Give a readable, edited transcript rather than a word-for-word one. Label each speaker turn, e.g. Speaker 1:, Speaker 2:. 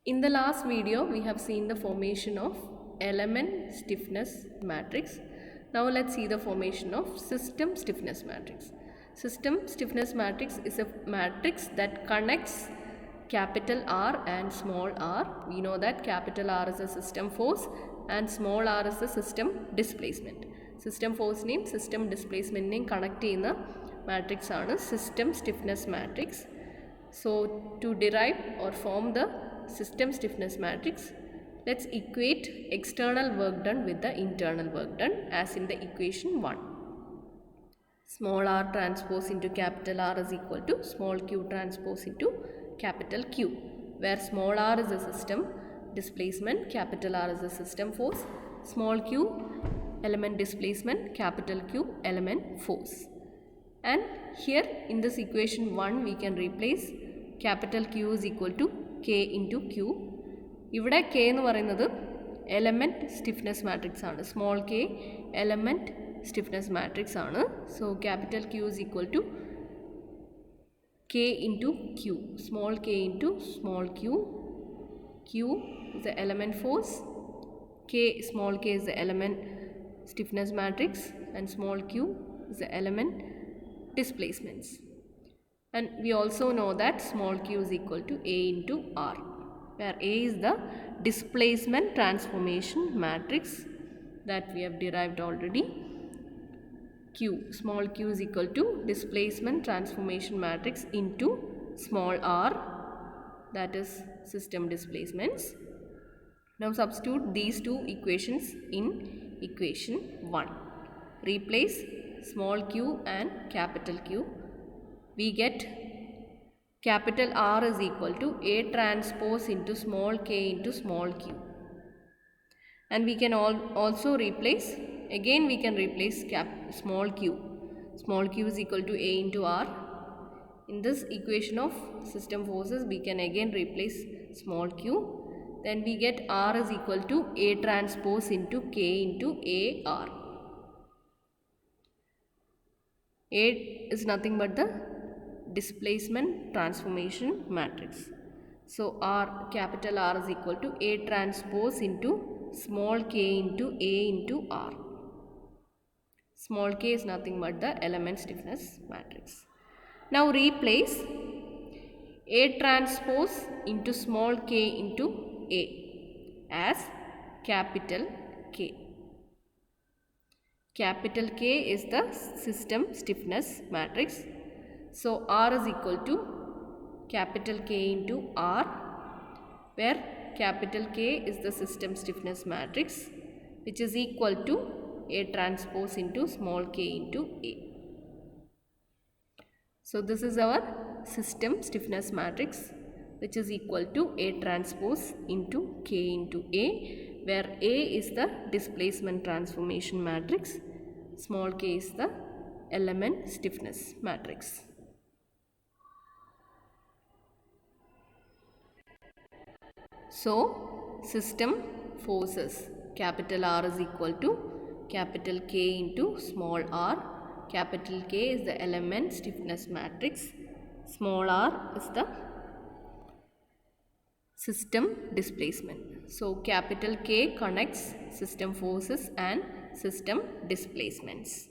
Speaker 1: In the last video, we have seen the formation of element stiffness matrix. Now let's see the formation of system stiffness matrix. System stiffness matrix is a matrix that connects capital R and small r. We know that capital R is a system force and small r is the system displacement. System force name, system displacement name connect in the matrix ആണ് system stiffness matrix. So to derive or form the system stiffness matrix, let's equate external work done with the internal work done as in the equation 1. Small r transpose into capital R is equal to small q transpose into capital Q, where small r is a system displacement, capital R is a system force, small q element displacement, capital Q element force. And here in this equation 1 we can replace capital Q is equal to K into Q. ഇവിടെ K എന്ന് പറയുന്നത് element stiffness matrix ആണ്. Small k element stiffness matrix ആണ്. So capital Q is equal to K into Q. Small k into small q. Q is the element force. K, small k is the element stiffness matrix and small q is the element displacements. And we also know that small q is equal to A into R, where A is the displacement transformation matrix that we have derived already. Q, small q is equal to displacement transformation matrix into small r, that is system displacements. Now substitute these two equations in equation 1. Replace small q and capital Q. We get capital R is equal to A transpose into small k into small q. And we can also replace, again we can replace small q. Small q is equal to A into R. In this equation of system forces, we can again replace small q. Then we get R is equal to A transpose into K into AR. A is nothing but the displacement transformation matrix. So capital R is equal to A transpose into small k into A into R. Small k is nothing but the element stiffness matrix. Now replace A transpose into small k into A as capital K. Capital K is the system stiffness matrix. So R is equal to capital K into R, where capital K is the system stiffness matrix, which is equal to A transpose into small k into A. So this is our system stiffness matrix, which is equal to A transpose into K into A, where A is the displacement transformation matrix, small k is the element stiffness matrix. So system forces, capital R is equal to capital K into small r. Capital K is the element stiffness matrix, small r is the system displacement. So capital K connects system forces and system displacements.